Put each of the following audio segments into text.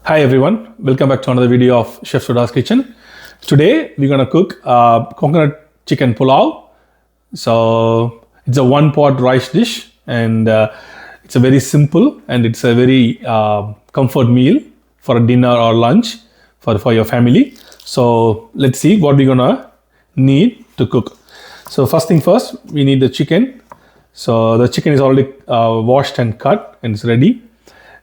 Hi everyone, welcome back to another video of Chef Soda's Kitchen. Today we're gonna cook coconut chicken pulao. So it's a one-pot rice dish, and it's a very simple and it's a very comfort meal for a dinner or lunch for your family. So let's see what we're gonna need to cook. So first thing first, we need the chicken. So the chicken is already washed and cut and it's ready.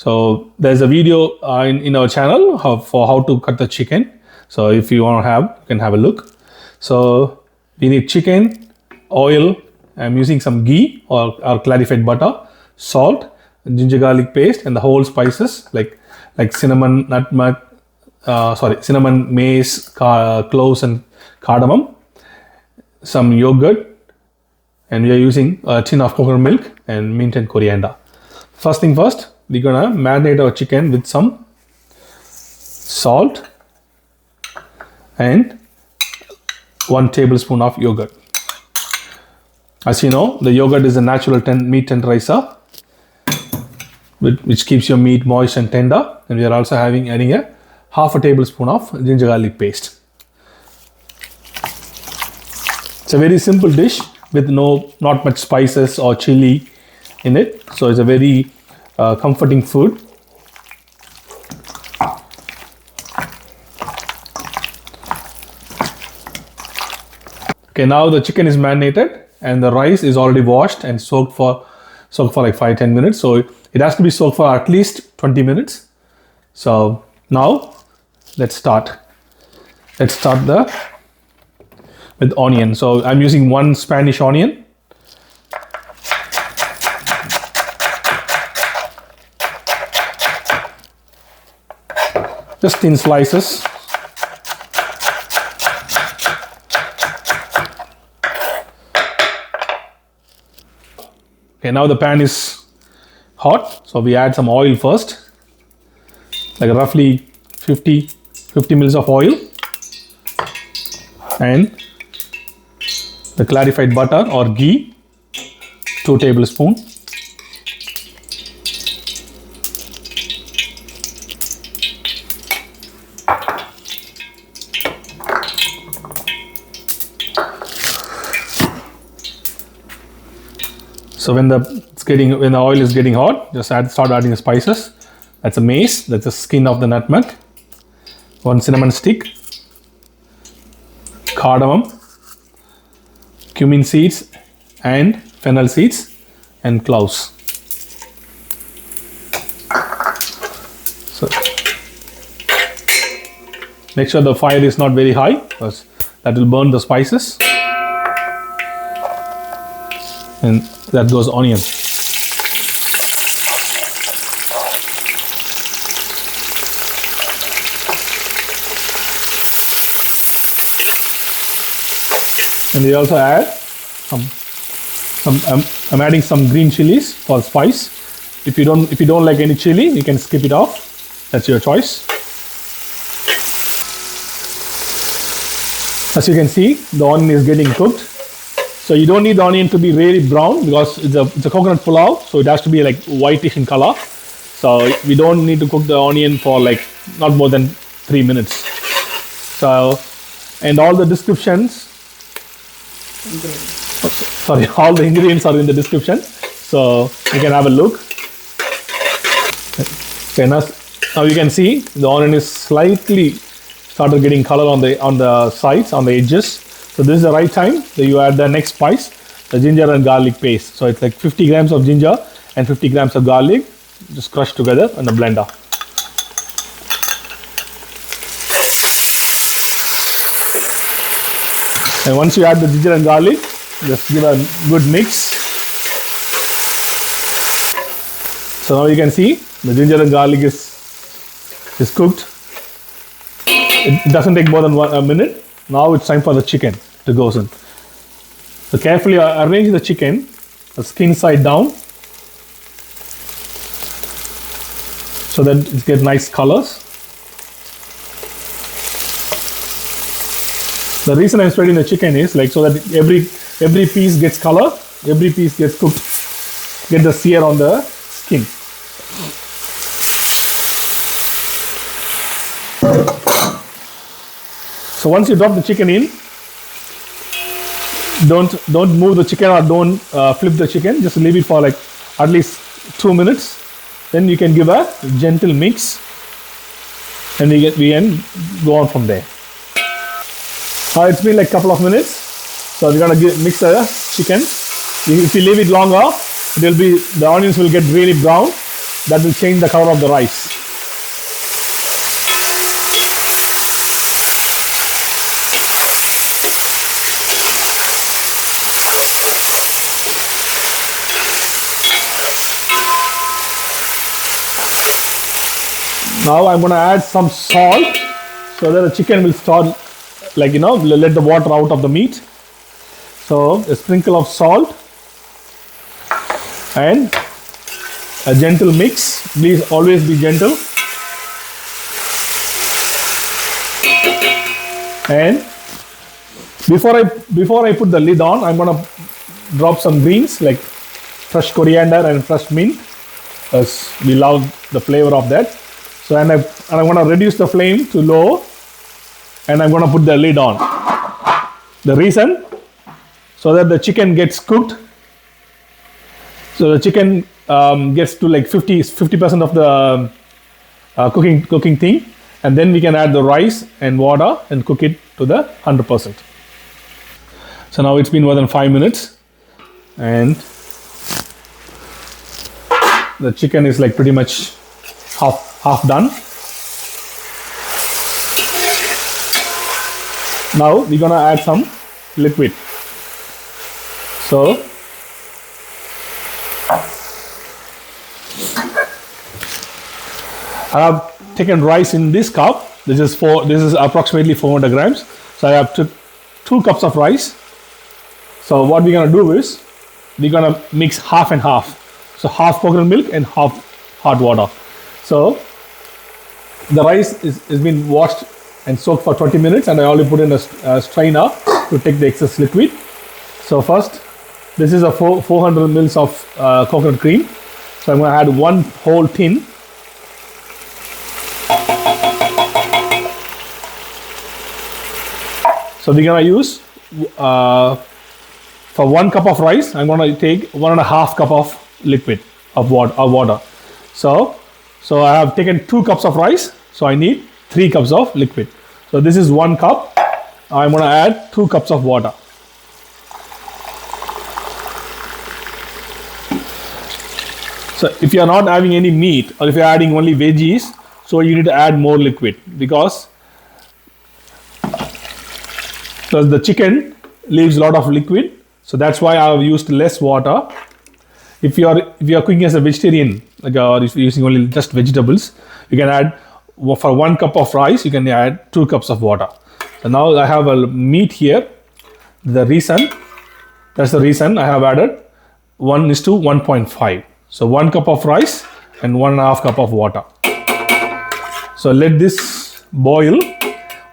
So there's a video in our channel for how to cut the chicken. So if you want to you can have a look. So we need chicken, oil. I'm using some ghee or clarified butter, salt, ginger garlic paste, and the whole spices like cinnamon, nutmeg, cinnamon, mace, cloves, and cardamom. Some yogurt, and we are using a tin of coconut milk and mint and coriander. First thing first, we're gonna marinate our chicken with some salt and 1 tablespoon of yogurt. As you know, the yogurt is a natural meat tenderizer, which keeps your meat moist and tender. And we are also adding a half a tablespoon of ginger garlic paste. It's a very simple dish with not much spices or chili in it. So it's a very comforting food. Okay, now the chicken is marinated and the rice is already washed and soaked for like 5-10 minutes. So it has to be soaked for at least 20 minutes. So now let's start. With onion. So I'm using 1 Spanish onion. Just thin slices. Okay, now the pan is hot, so we add some oil first, like roughly 50 mils of oil, and the clarified butter or ghee, 2 tablespoons. So when the oil is getting hot, just start adding the spices. That's a mace, that's the skin of the nutmeg, 1 cinnamon stick, cardamom, cumin seeds and fennel seeds, and cloves. So make sure the fire is not very high because that will burn the spices. And that goes onion. And we also add I'm adding some green chilies for spice. If you don't like any chili, you can skip it off. That's your choice. As you can see, the onion is getting cooked. So you don't need the onion to be really brown because it's a coconut pulao, so it has to be like whitish in color. So we don't need to cook the onion for like not more than 3 minutes. So, and all the descriptions, all the ingredients are in the description, so you can have a look. Okay, now you can see the onion is slightly started getting color on the sides, on the edges. So this is the right time that you add the next spice, the ginger and garlic paste. So it's like 50 grams of ginger and 50 grams of garlic, just crushed together in a blender. And once you add the ginger and garlic, just give a good mix. So now you can see the ginger and garlic is cooked. It doesn't take more than a minute. Now it's time for the chicken to go in. So carefully arrange the chicken, the skin side down, so that it gets nice colors. The reason I'm spreading the chicken is like so that every piece gets color, every piece gets cooked, get the sear on the skin. So once you drop the chicken in, don't move the chicken or don't flip the chicken. Just leave it for like at least 2 minutes. Then you can give a gentle mix, and we can go on from there. It's been like a couple of minutes, so we're gonna mix the chicken. If you leave it longer, the onions will get really brown. That will change the color of the rice. Now I'm going to add some salt so that the chicken will start, like, let the water out of the meat. So a sprinkle of salt and a gentle mix. Please always be gentle. And before I put the lid on, I'm going to drop some greens like fresh coriander and fresh mint, as we love the flavor of that. So I'm going to reduce the flame to low, and I'm going to put the lid on. The reason, so that the chicken gets cooked. So the chicken gets to like 50% of the cooking thing, and then we can add the rice and water and cook it to the 100%. So now it's been more than 5 minutes, and the chicken is like pretty much half done. Now we're gonna add some liquid. So I have taken rice in this cup. This is approximately 400 grams. So I have took 2 cups of rice. So what we're gonna do is we're gonna mix half and half. So half coconut milk and half hot water. So the rice is been washed and soaked for 20 minutes, and I already put in a strainer to take the excess liquid. So first, this is a 400 mils of coconut cream. So I'm going to add 1 whole tin. So we're going to use, for 1 cup of rice, I'm going to take 1.5 cup of liquid of water. So I have taken 2 cups of rice, so I need 3 cups of liquid. So this is 1 cup. I'm going to add 2 cups of water. So if you are not having any meat, or if you are adding only veggies, so you need to add more liquid, because the chicken leaves a lot of liquid. So that's why I have used less water. If you are cooking as a vegetarian, like, or if you're using only just vegetables, you can add, for 1 cup of rice, you can add 2 cups of water. So now I have a meat here. That's the reason I have added 1:1.5. So 1 cup of rice and 1.5 cup of water. So let this boil.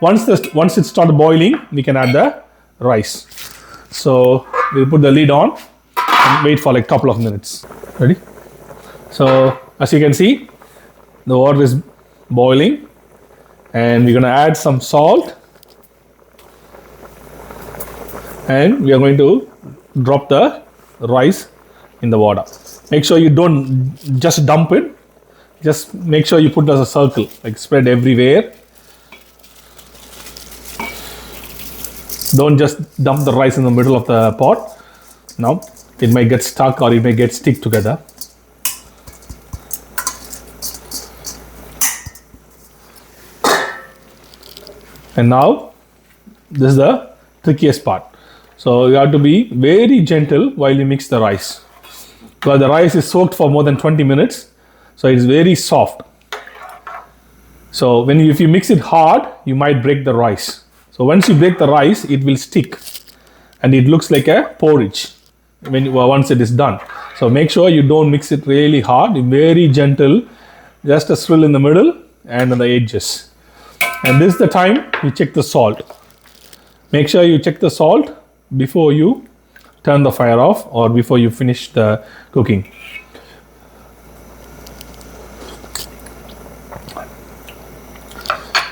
Once it starts boiling, we can add the rice. So we'll put the lid on and wait for like a couple of minutes. Ready? So as you can see, the water is boiling, and we're going to add some salt, and we are going to drop the rice in the water. Make sure you don't just dump it, just make sure you put it as a circle, like spread everywhere. Don't just dump the rice in the middle of the pot. Now it might get stuck, or it may get stick together. And now this is the trickiest part. So you have to be very gentle while you mix the rice, because the rice is soaked for more than 20 minutes, so it's very soft. So if you mix it hard, you might break the rice. So once you break the rice, it will stick, and it looks like a porridge once it is done. So make sure you don't mix it really hard. Very gentle, just a swirl in the middle and on the edges. And this is the time you check the salt. Make sure you check the salt before you turn the fire off, or before you finish the cooking.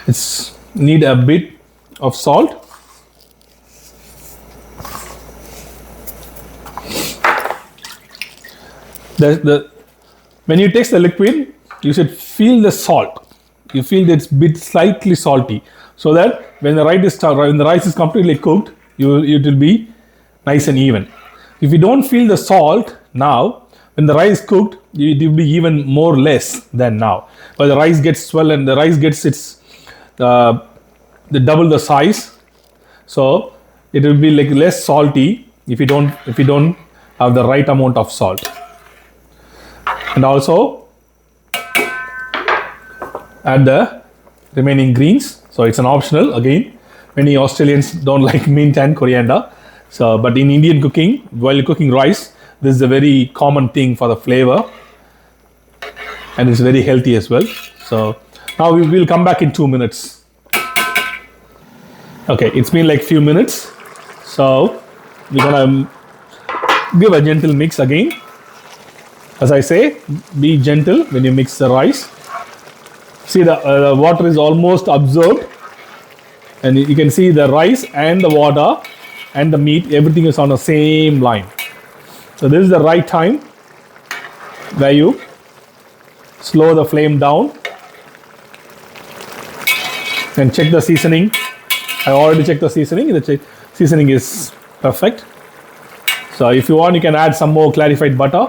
It's need a bit of salt. When you taste the liquid, you should feel the salt. You feel that it's bit slightly salty, so that when the rice is completely cooked, it will be nice and even. If you don't feel the salt now, when the rice is cooked, it will be even more less than now. But the rice gets swollen, the rice gets the double the size, so it will be like less salty if you don't have the right amount of salt. And also add the remaining greens. So it's an optional. Again, many Australians don't like mint and coriander. So, but in Indian cooking, while you're cooking rice, this is a very common thing for the flavor, and it's very healthy as well. So now we will come back in 2 minutes. Okay, it's been like few minutes. So we're gonna give a gentle mix again. As I say, be gentle when you mix the rice. See, the water is almost absorbed, and you can see the rice and the water and the meat, everything is on the same line. So this is the right time where you slow the flame down and check the seasoning. I already checked the seasoning. The seasoning is perfect. So if you want, you can add some more clarified butter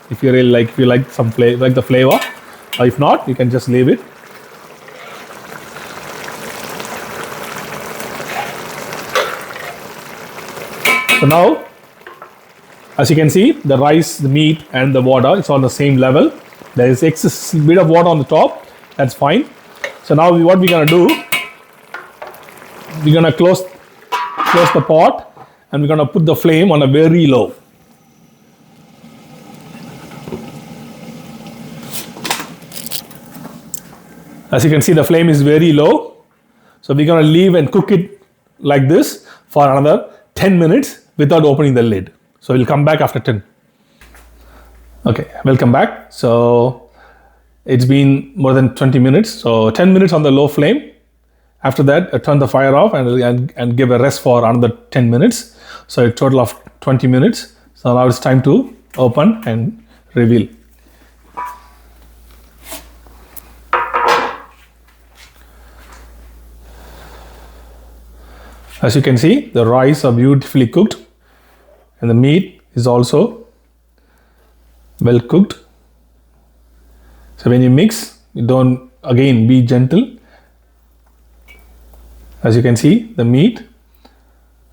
if you really like. If you like some flavor, like the flavor, or if not, you can just leave it. So now, as you can see, the rice, the meat, and the water is on the same level. There is excess bit of water on the top. That's fine. So now what we're gonna do? We're gonna close the pot, and we're gonna put the flame on a very low. As you can see, the flame is very low. So we're gonna leave and cook it like this for another 10 minutes without opening the lid. So we'll come back after 10. Okay, welcome back. So it's been more than 20 minutes. So 10 minutes on the low flame. After that, turn the fire off and give a rest for another 10 minutes. So a total of 20 minutes. So now it's time to open and reveal. As you can see, the rice are beautifully cooked, and the meat is also well cooked. So when you mix, you don't, again, be gentle. As you can see, the meat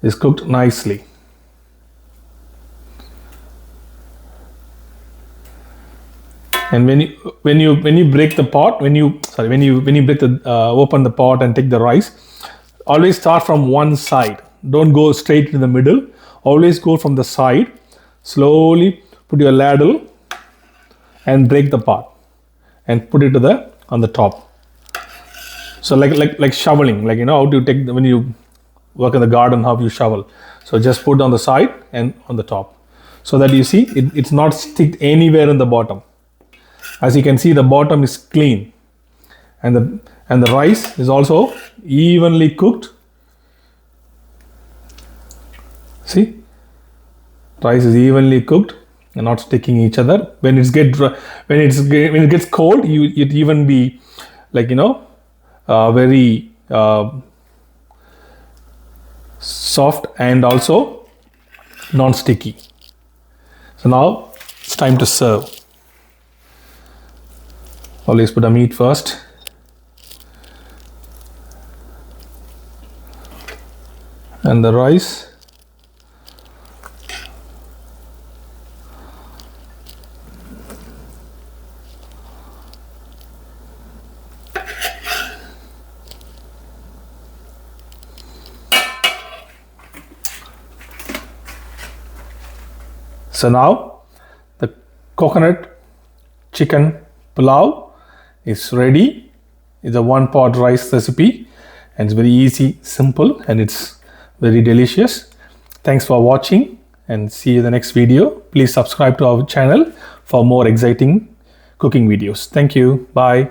is cooked nicely. And when you break the pot, when you open the pot and take the rice, always start from one side. Don't go straight to the middle. Always go from the side. Slowly put your ladle and break the pot and put it on the top. So like shoveling, like, you know how to take when you work in the garden, how you shovel. So just put on the side and on the top, so that you see it's not stick anywhere in the bottom. As you can see, the bottom is clean, and the rice is also evenly cooked. See, rice is evenly cooked and not sticking each other. When it gets cold, it even be like, you know, very soft and also non-sticky. So now it's time to serve. Always put the meat first. And the rice. So now the coconut chicken pulao is ready. It's a one-pot rice recipe, and it's very easy, simple, and it's very delicious. Thanks for watching, and see you in the next video. Please subscribe to our channel for more exciting cooking videos. Thank you. Bye.